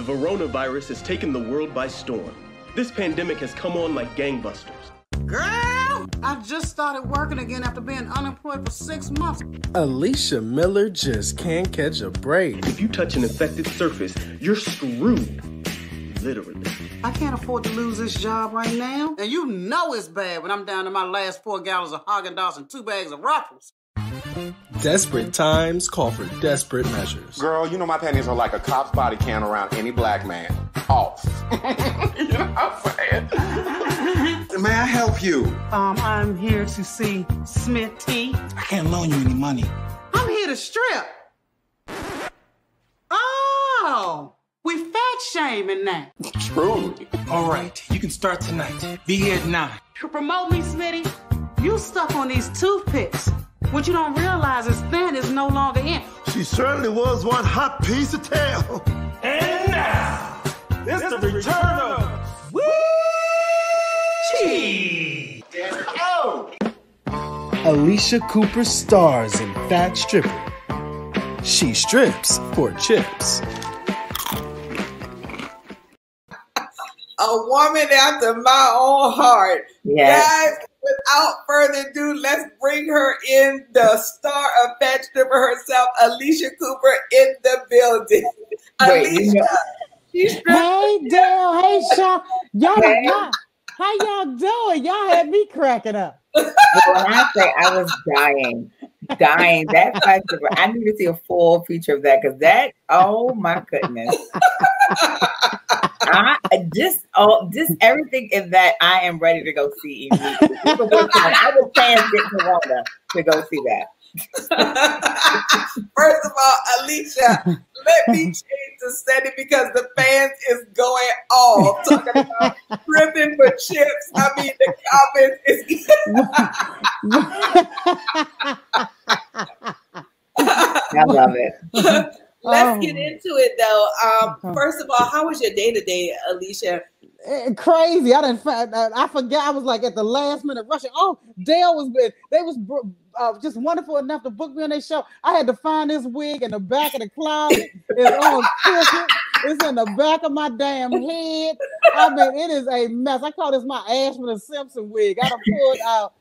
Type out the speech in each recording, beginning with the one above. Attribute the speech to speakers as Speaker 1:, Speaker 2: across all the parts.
Speaker 1: The coronavirus has taken the world by storm. This pandemic has come on like gangbusters.
Speaker 2: Girl, I just started working again after being unemployed for 6 months.
Speaker 3: Alycia Miller just can't catch a break.
Speaker 1: If you touch an infected surface, you're screwed. Literally.
Speaker 2: I can't afford to lose this job right now. And you know it's bad when I'm down to my last 4 gallons of Haagen-Dazs and 2 bags of Ruffles.
Speaker 3: Desperate times call for desperate measures.
Speaker 4: Girl, you know my panties are like a cop's body count around any black man. Off. You know what I'm saying? May I help you?
Speaker 2: I'm here to see Smitty.
Speaker 5: I can't loan you any money.
Speaker 2: I'm here to strip. Oh, we fat shaming now.
Speaker 4: Truly.
Speaker 5: All right, you can start tonight. Be here at 9.
Speaker 2: To promote me, Smitty, you stuck on these toothpicks. What you don't realize is Thin is no longer in.
Speaker 6: She certainly was one hot piece of tail.
Speaker 5: And now, it's the return of Woo Cheese.
Speaker 6: Oh!
Speaker 3: Alycia Cooper stars in Fat Stripper. She strips for chips.
Speaker 7: A woman after my own heart.
Speaker 8: Yes.
Speaker 7: Guys, without further ado, let's bring her in, the star of Fat Stripper herself, Alycia Cooper, in the building. Alycia, she's
Speaker 9: Hey, Dale. Hey, Sean. Y'all, how y'all doing? Y'all had me cracking up.
Speaker 8: When I say I was dying. That Fat Stripper, I need to see a full feature of that because that, oh my goodness. Just everything in that I am ready to go see immediately. I was paying Rwanda to go see that.
Speaker 7: First of all, Alycia, let me change the setting because the fans is going off talking about ripping for chips. I mean, the comments is.
Speaker 8: I love it.
Speaker 7: Let's get into it though. First of all, how was your day today, Alycia?
Speaker 9: Crazy. I forgot. I was like at the last minute rushing. Oh, Dale was with. They was just wonderful enough to book me on their show. I had to find this wig in the back of the closet. It's on tilted. It's in the back of my damn head. I mean, it is a mess. I call this my Ashman and Simpson wig. I done pulled out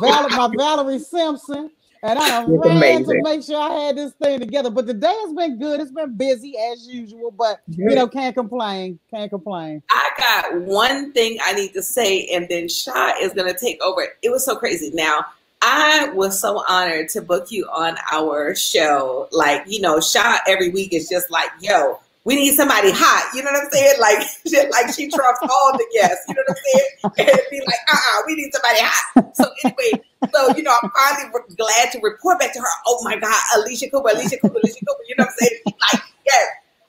Speaker 9: my Valerie Simpson. And I done ran to make sure I had this thing together. But the day has been good. It's been busy as usual, but you know, can't complain. Can't complain.
Speaker 7: I got one thing I need to say, and then Sha is gonna take over. It was so crazy. Now, I was so honored to book you on our show. Like, you know, Sha every week is just like, yo, we need somebody hot. You know what I'm saying? Like she trumps all the guests. You know what I'm saying? And it'd be like, we need somebody hot. So anyway, you know, I'm finally glad to report back to her. Oh my God, Alycia Cooper. You know what I'm saying? Like, yes.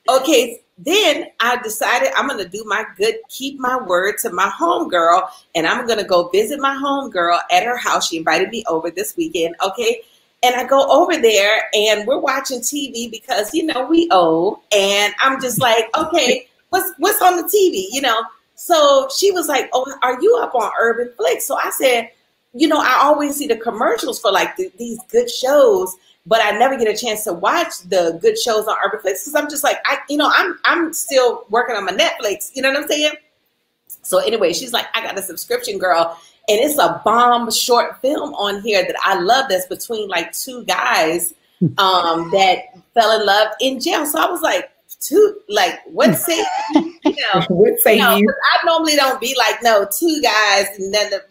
Speaker 7: Okay. Then I decided I'm gonna do my good, keep my word to my homegirl, and I'm gonna go visit my homegirl at her house. She invited me over this weekend. Okay. And I go over there and we're watching TV because, you know, we owe. And I'm just like, okay, what's on the TV, you know? So she was like, oh, are you up on Urban Flicks? So I said, you know, I always see the commercials for like these good shows, but I never get a chance to watch the good shows on Urban Flicks because I'm just like, I'm still working on my Netflix. You know what I'm saying? So anyway, she's like, I got a subscription, girl. And it's a bomb short film on here that I love that's between like 2 guys that fell in love in jail. So I was like, what say you?
Speaker 8: What say you?
Speaker 7: I normally don't be like, no, 2 guys.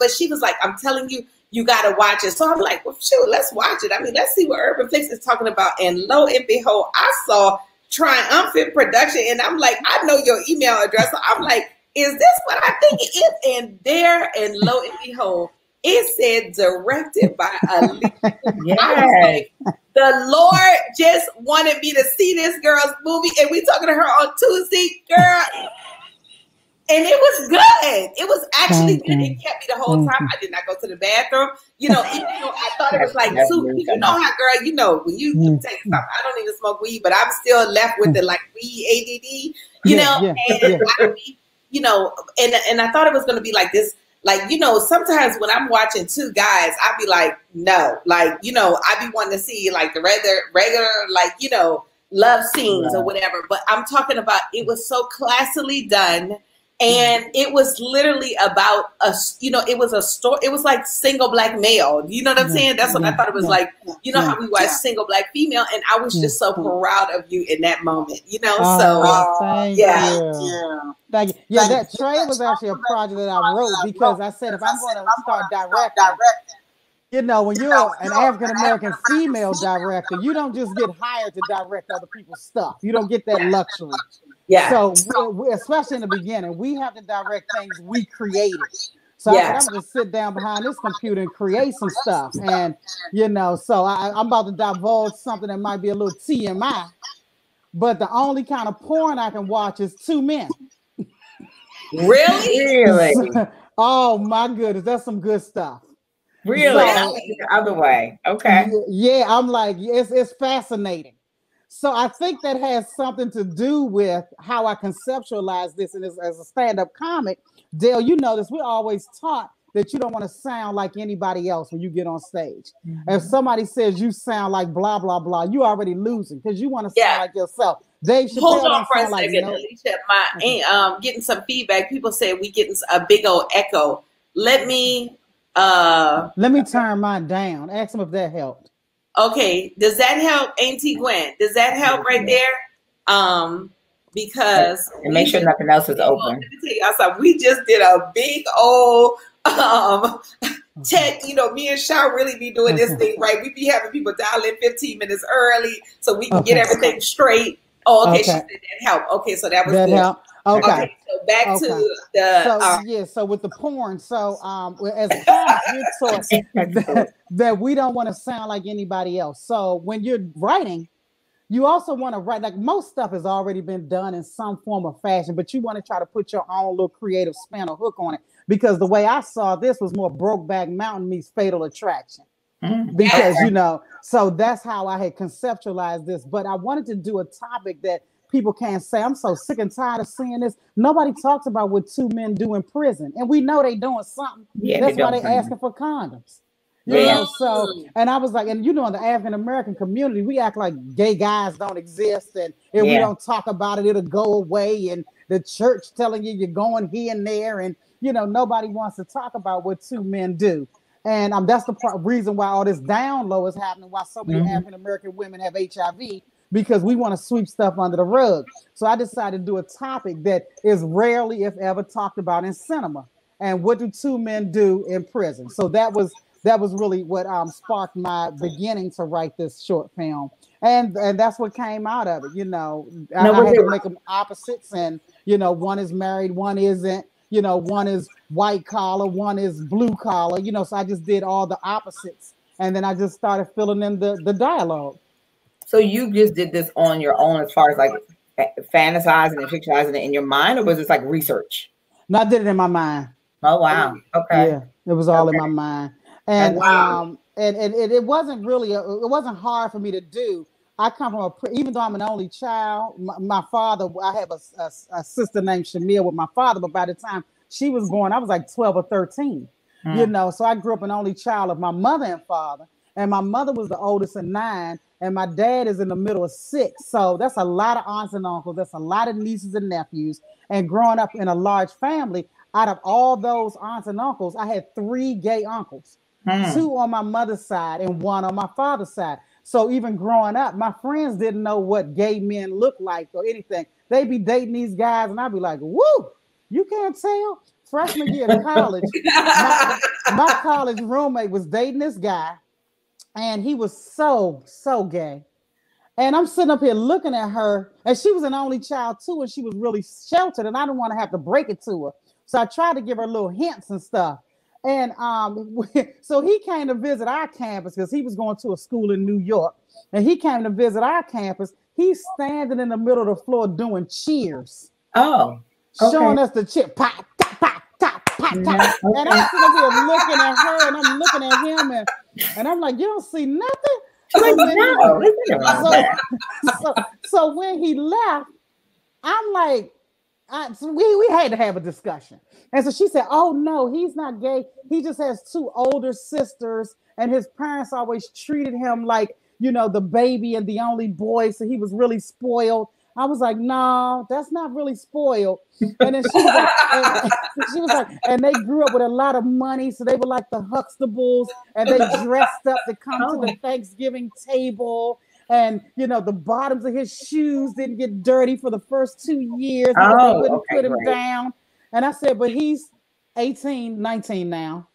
Speaker 7: But she was like, I'm telling you, you got to watch it. So I'm like, well, shoot, let's watch it. I mean, let's see what Urban Flicks is talking about. And lo and behold, I saw Triumphant Production. And I'm like, I know your email address. So I'm like, is this what I think it is? And there, and lo and behold, it said directed by Alycia.
Speaker 8: Yes.
Speaker 7: I was like, the Lord just wanted me to see this girl's movie, and we talking to her on Tuesday, girl. And it was good. It was actually good. It kept me the whole time. I did not go to the bathroom. You know, even though I thought it was like soup. You know how, girl, you know, when you take something, I don't even smoke weed, but I'm still left with the like weed ADD, you know, and I be, you know, and I thought it was going to be like this, like, you know, sometimes when I'm watching 2 guys, I'd be like, no, like, you know, I'd be wanting to see like the regular, like, you know, love scenes or whatever. But I'm talking about it was so classily done. And it was literally about it was a story. It was like single black male. You know what I'm saying? That's what I thought it was like. You know how we watch single black female, and I was just so proud of you in that moment. You know,
Speaker 9: Thank you. Thank you. Yeah, that trade was actually a project that I wrote because I said if I'm going to start directing, you know, when you're an African American female director, you don't just get hired to direct other people's stuff. You don't get that luxury.
Speaker 7: Yeah.
Speaker 9: So we, especially in the beginning, we have to direct things we created. So I said, I'm going to sit down behind this computer and create some stuff. And, you know, so I'm about to divulge something that might be a little TMI, but the only kind of porn I can watch is two men.
Speaker 7: Really?
Speaker 9: Oh my goodness, that's some good stuff.
Speaker 8: Really?
Speaker 9: So,
Speaker 8: the other way. Okay.
Speaker 9: Yeah, I'm like, it's fascinating. So I think that has something to do with how I conceptualize this. And as a stand-up comic, Dale, you know this, we're always taught that you don't want to sound like anybody else when you get on stage. If somebody says you sound like blah, blah, blah, you already losing because you want to sound like yourself. Dave Chappelle
Speaker 7: Hold on for a second,
Speaker 9: like,
Speaker 7: Alycia. Getting some feedback. People say we getting a big old echo. Let me
Speaker 9: turn mine down. Ask them if that helped.
Speaker 7: Okay, does that help, Auntie Gwen? Does that help right there? Because
Speaker 8: and make sure nothing else is open.
Speaker 7: Let me tell you something. We just did a big old tech. You know, me and Shaw really be doing this thing right. We be having people dial in 15 minutes early so we can get everything straight. Oh, okay. She said that helped. Okay, so that was good.
Speaker 9: Help. Okay.
Speaker 7: So back to the
Speaker 9: so with the porn. So as a comic, we're taught that we don't want to sound like anybody else. So when you're writing, you also want to write, like most stuff has already been done in some form of fashion, but you want to try to put your own little creative spin or hook on it. Because the way I saw this was more Brokeback Mountain meets Fatal Attraction. Because, you know, so that's how I had conceptualized this. But I wanted to do a topic that people can't say, I'm so sick and tired of seeing this. Nobody talks about what two men do in prison. And we know they doing something.
Speaker 8: Yeah,
Speaker 9: that's why they asking for condoms. You know, so, and I was like, and you know, in the African American community, we act like gay guys don't exist. And if we don't talk about it, it'll go away. And the church telling you you're going here and there. And, you know, nobody wants to talk about what two men do. And that's the reason why all this down low is happening, why so many African American women have HIV, because we want to sweep stuff under the rug. So I decided to do a topic that is rarely, if ever, talked about in cinema. And what do two men do in prison? So that was really what sparked my beginning to write this short film. And that's what came out of it. You know, I had to make them opposites. And, you know, one is married, one isn't. You know, one is white collar, one is blue collar, you know, so I just did all the opposites. And then I just started filling in the dialogue.
Speaker 8: So you just did this on your own as far as like fantasizing and fictionalizing it in your mind, or was this like research?
Speaker 9: No, I did it in my mind.
Speaker 8: Oh, wow. Okay.
Speaker 9: Yeah, it was all in my mind. And and it wasn't really, it wasn't hard for me to do. I come from even though I'm an only child, my father, I have a sister named Shamil with my father, but by the time she was born, I was like 12 or 13, you know, so I grew up an only child of my mother and father, and my mother was the oldest of 9, and my dad is in the middle of 6. So that's a lot of aunts and uncles. That's a lot of nieces and nephews. And growing up in a large family, out of all those aunts and uncles, I had 3 gay uncles, 2 on my mother's side and 1 on my father's side. So even growing up, my friends didn't know what gay men look like or anything. They'd be dating these guys, and I'd be like, woo, you can't tell? Freshman year of college, my college roommate was dating this guy, and he was so gay. And I'm sitting up here looking at her, and she was an only child too, and she was really sheltered, and I didn't want to have to break it to her. So I tried to give her little hints and stuff. And so he came to visit our campus because he was going to a school in New York. And he came to visit our campus. He's standing in the middle of the floor doing cheers.
Speaker 8: Oh. Okay.
Speaker 9: Showing us the cheer. Pop, tap, pop, tap, pop, tap. And I'm sitting here looking at her and I'm looking at him. And I'm like, you don't see nothing? So when he left, I'm like, we had to have a discussion. And so she said, oh no, he's not gay. He just has 2 older sisters, and his parents always treated him like the baby and the only boy, so he was really spoiled. I was like, no, that's not really spoiled. And then she was like, and they grew up with a lot of money, so they were like the Huxtables, and they dressed up to come to the Thanksgiving table. And the bottoms of his shoes didn't get dirty for the first 2 years because they wouldn't put him down. And I said, but he's 18, 19 now.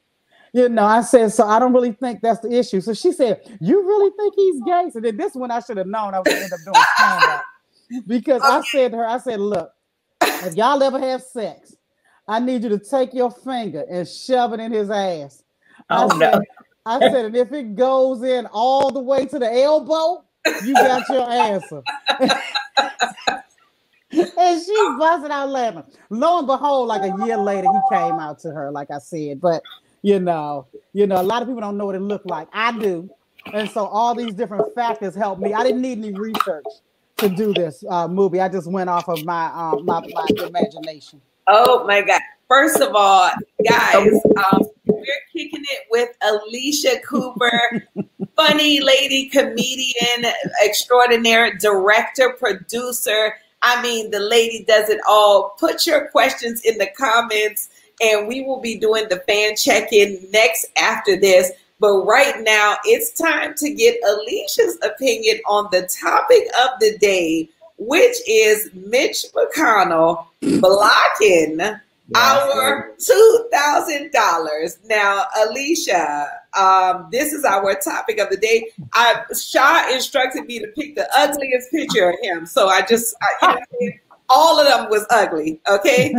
Speaker 9: I said, so I don't really think that's the issue. So she said, you really think he's gay? So then this one I should have known I was going to end up doing stand-up. Because I said to her, I said, look, if y'all ever have sex, I need you to take your finger and shove it in his ass. I said, and if it goes in all the way to the elbow, you got your answer. And she busted out laughing. Lo and behold, like a year later, he came out to her, like I said. But, a lot of people don't know what it looked like. I do. And so all these different factors helped me. I didn't need any research to do this movie. I just went off of my imagination.
Speaker 7: Oh my God. First of all, guys, we're kicking it with Alycia Cooper, funny lady, comedian, extraordinaire, director, producer. I mean, the lady does it all. Put your questions in the comments and we will be doing the fan check-in next after this. But right now, it's time to get Alicia's opinion on the topic of the day, which is Mitch McConnell blocking our $2,000. Now, Alycia, this is our topic of the day. Shah instructed me to pick the ugliest picture of him. So all of them was ugly, okay?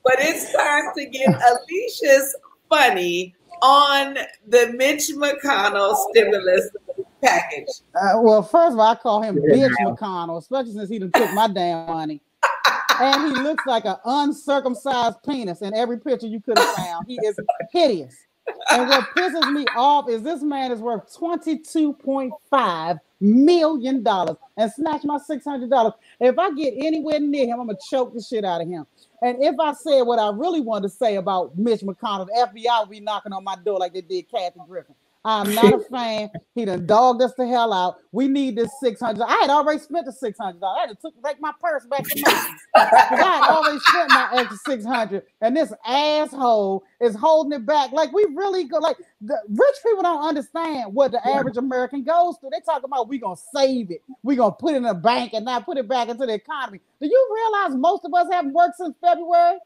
Speaker 7: But it's time to get Alicia's funny on the Mitch McConnell stimulus package.
Speaker 9: Well, first of all, I call him Bitch McConnell, especially since he done took my damn money. And he looks like an uncircumcised penis in every picture you could have found. He is hideous. And what pisses me off is this man is worth $22.5 million and snatch my $600. If I get anywhere near him, I'm going to choke the shit out of him. And if I said what I really wanted to say about Mitch McConnell, the FBI would be knocking on my door like they did Kathy Griffin. I'm not a fan. He done dogged us the hell out. We need this $600. I had already spent the $600. I had to take my purse back to Macy's because I had already spent my extra $600. And this asshole is holding it back. Like we really go. Like the rich people don't understand what the average American goes through. They talk about we gonna save it. We gonna put it in a bank and not put it back into the economy. Do you realize most of us haven't worked since February?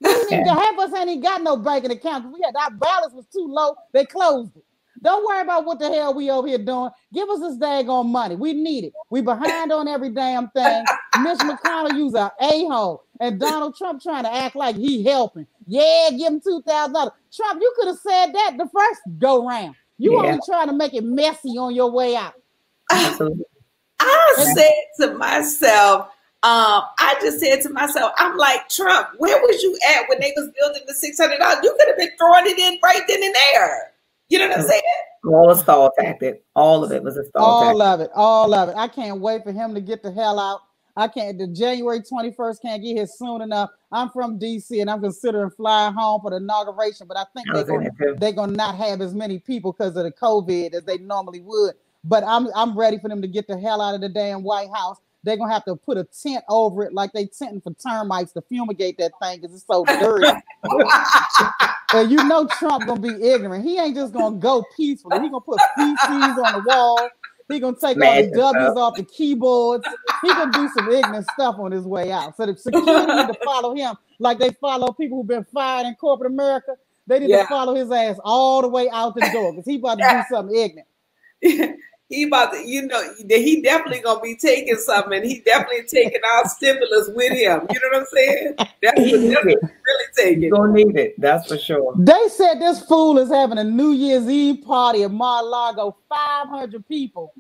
Speaker 9: Half of us ain't even got no banking account. Our balance was too low. They closed it. Don't worry about what the hell we over here doing. Give us this daggone money. We need it. We behind on every damn thing. Mitch McConnell use an a-hole. And Donald Trump trying to act like he helping. Yeah, give him $2,000. Trump, you could have said that the first go round. You only trying to make it messy on your way out.
Speaker 7: I said to myself, I'm like, Trump, where was you at when they was building the $600? You could have been throwing it in right then and there. You know what I'm saying?
Speaker 8: All a stall tactic. All of it was a stall tactic.
Speaker 9: All of it. I can't wait for him to get the hell out. The January 21st can't get here soon enough. I'm from DC and I'm considering flying home for the inauguration, but I think they're gonna not have as many people because of the COVID as they normally would. But I'm ready for them to get the hell out of the damn White House. They're gonna have to put a tent over it like they tenting for termites to fumigate that thing because it's so dirty. And Trump gonna be ignorant. He ain't just gonna go peacefully. He gonna put feces on the wall. He gonna take all the W's off the keyboards. He gonna do some ignorant stuff on his way out. So the security need to follow him like they follow people who've been fired in corporate America. They need to follow his ass all the way out the door because he about to do something ignorant.
Speaker 7: He about to, he definitely gonna be taking something, and he definitely taking our stimulus with him. You know what I'm saying? That's really taking.
Speaker 8: You're gonna need it, that's for sure.
Speaker 9: They said this fool is having a New Year's Eve party at Mar-a-Lago, 500 people,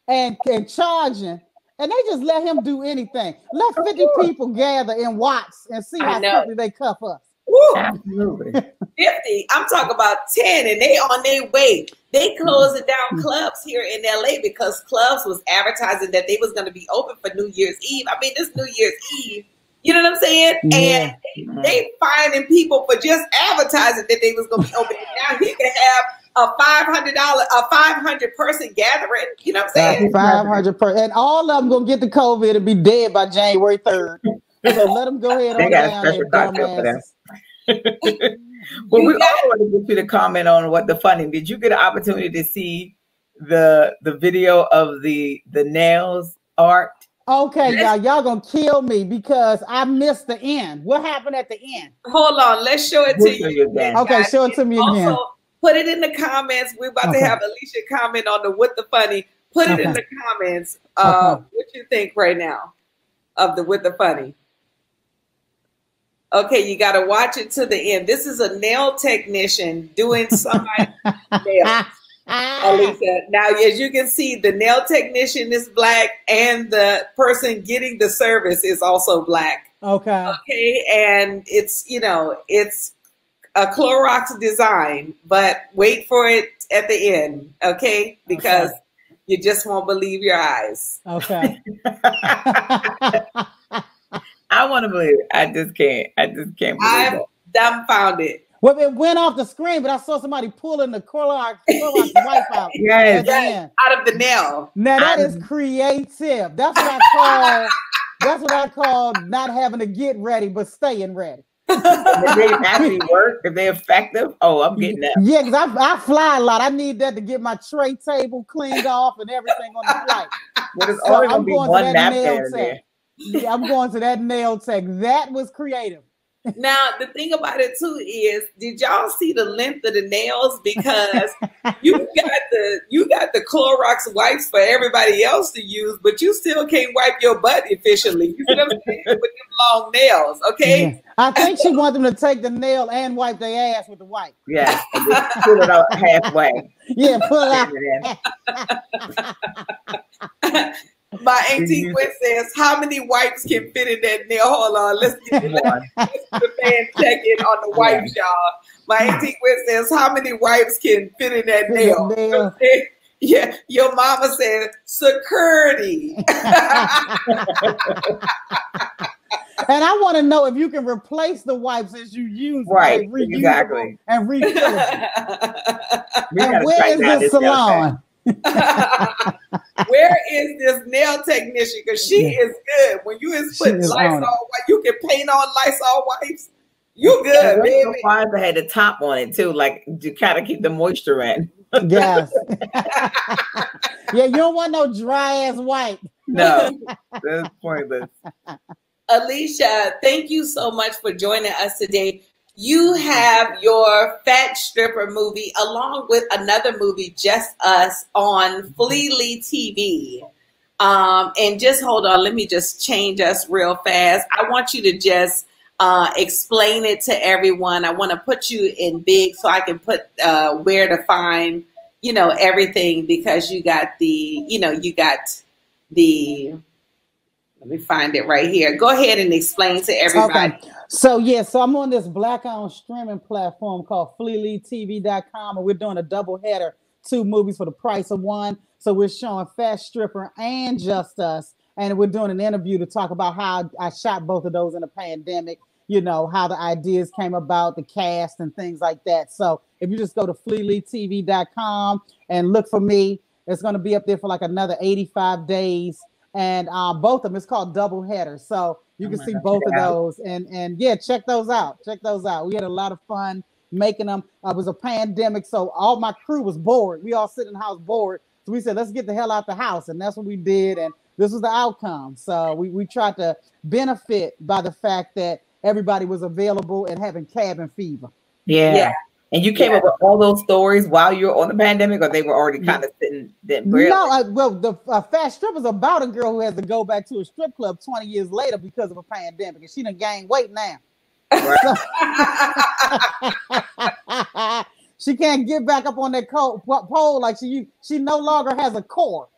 Speaker 9: and charging, and they just let him do anything. Let 50 people gather in Watts and see how quickly they cuff us.
Speaker 7: Woo. Absolutely. 50. I'm talking about 10, and they on their way. They closing down clubs here in LA because clubs was advertising that they was going to be open for New Year's Eve. I mean, this New Year's Eve, You know what I'm saying?
Speaker 9: Yeah.
Speaker 7: And they finding people for just advertising that they was gonna be open. Now he can have a $500 person gathering. You know what I'm saying?
Speaker 9: 500 per, and all of them gonna get the COVID and be dead by January 3rd. So let them go ahead
Speaker 8: They
Speaker 9: on
Speaker 8: got a
Speaker 9: down
Speaker 8: special
Speaker 9: there,
Speaker 8: cocktail for them.
Speaker 9: dumbasses.
Speaker 8: Well, we all want to get you to comment on what the funny. Did you get an opportunity to see the video of the nails art?
Speaker 9: Okay, y'all gonna kill me because I missed the end. What happened at the end?
Speaker 7: Hold on, let's show it to you
Speaker 8: again.
Speaker 9: Okay, show it to me again.
Speaker 7: Also, put it in the comments. We're about to have Alycia comment on the What the Funny. Put it in the comments. What you think right now of the What the Funny? Okay, you got to watch it to the end. This is a nail technician doing somebody's nails. Alycia. Now, as you can see, the nail technician is black and the person getting the service is also black. Okay. Okay, and it's, you know, it's a Clorox design, but wait for it at the end, okay? Because you just won't believe your eyes.
Speaker 9: Okay.
Speaker 8: I want to believe it. I just can't believe
Speaker 7: I'm
Speaker 8: it.
Speaker 7: dumbfounded.
Speaker 9: Well, it went off the screen, but I saw somebody pulling the Clorox wipe out.
Speaker 8: Yes.
Speaker 7: Out of the nail.
Speaker 9: Now that is creative. That's what I call. That's what I call not having to get ready, but staying ready.
Speaker 8: If they actually work, if they're effective, I'm getting that.
Speaker 9: Yeah, because I fly a lot. I need that to get my tray table cleaned off and everything on the flight.
Speaker 8: But it's only going to be one napkin in there.
Speaker 9: Yeah, I'm going to that nail tech. That was creative.
Speaker 7: Now, the thing about it too is, did y'all see the length of the nails? Because you got the Clorox wipes for everybody else to use, but you still can't wipe your butt efficiently. You see what I'm saying? With them long nails, okay?
Speaker 9: Yeah. I think she wanted them to take the nail and wipe their ass with the wipe.
Speaker 8: Yeah, and just pull it out halfway.
Speaker 9: Yeah, pull it out.
Speaker 7: My auntie Gwen says, how many wipes can fit in that nail? Hold on, let's get the fan check in on the wipes, y'all. My auntie Gwen says, how many wipes can fit in that nail? Yeah, your mama said, security.
Speaker 9: And I want to know if you can replace the wipes as you use them.
Speaker 8: Right, exactly.
Speaker 9: And refill them. And where is this salon?
Speaker 7: Where is this nail technician? Because she is good. When you is putting Lysol wipes, you can paint on Lysol wipes. You good, baby.
Speaker 8: Pfizer had the top on it too, like to kind of keep the moisture in.
Speaker 9: Yes. Yeah, you don't want no dry ass wipe.
Speaker 8: No, that's pointless.
Speaker 7: Alycia, thank you so much for joining us today. You have your Fat Stripper movie along with another movie, Just Us, on Fleely TV. And just hold on, let me just change us real fast. I want you to just explain it to everyone. I want to put you in big so I can put where to find, you know, everything, because you got the, let me find it right here. Go ahead and explain to everybody.
Speaker 9: Okay. So I'm on this Black-owned streaming platform called FleelyTV.com, and we're doing a double header, 2 movies for the price of 1. So we're showing Fat Stripper and Just Us, and we're doing an interview to talk about how I shot both of those in a pandemic, you know, how the ideas came about, the cast and things like that. So if you just go to FleelyTV.com and look for me, it's going to be up there for like another 85 days. And both of them, it's called double header. So you can see both of those. And yeah, check those out. Check those out. We had a lot of fun making them. It was a pandemic, so all my crew was bored. We all sit in the house bored. So we said, let's get the hell out the house. And that's what we did. And this was the outcome. So we tried to benefit by the fact that everybody was available and having cabin fever.
Speaker 8: Yeah. And you came up with all those stories while you were on the pandemic, or they were already kind of sitting there?
Speaker 9: No, well, the Fat Stripper is about a girl who has to go back to a strip club 20 years later because of a pandemic, and she done gained weight now. Right. So, she can't get back up on that pole like she no longer has a core.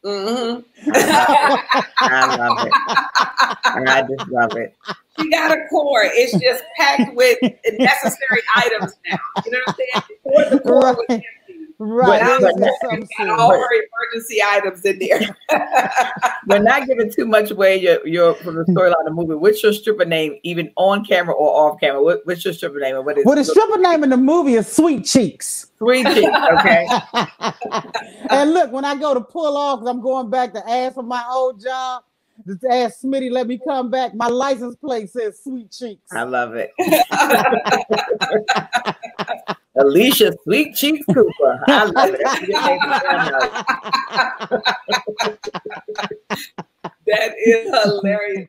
Speaker 7: Mm-hmm.
Speaker 8: I love it. I just love it.
Speaker 7: She got a core. It's just packed with necessary items now. You know what I'm saying? Before the core was empty.
Speaker 9: Right.
Speaker 7: Got all her emergency items in there.
Speaker 8: We're not giving too much away your from the storyline of the movie. What's your stripper name, even on camera or off camera? What's your stripper name? And what is
Speaker 9: the stripper name in the movie is Sweet Cheeks.
Speaker 8: Sweet Cheeks, okay.
Speaker 9: And look, when I go to pull off, because I'm going back to ask for my old job, just ask Smitty, let me come back. My license plate says Sweet Cheeks.
Speaker 8: I love it. Alycia Sweet Cheeks Cooper. I love it.
Speaker 7: That is hilarious.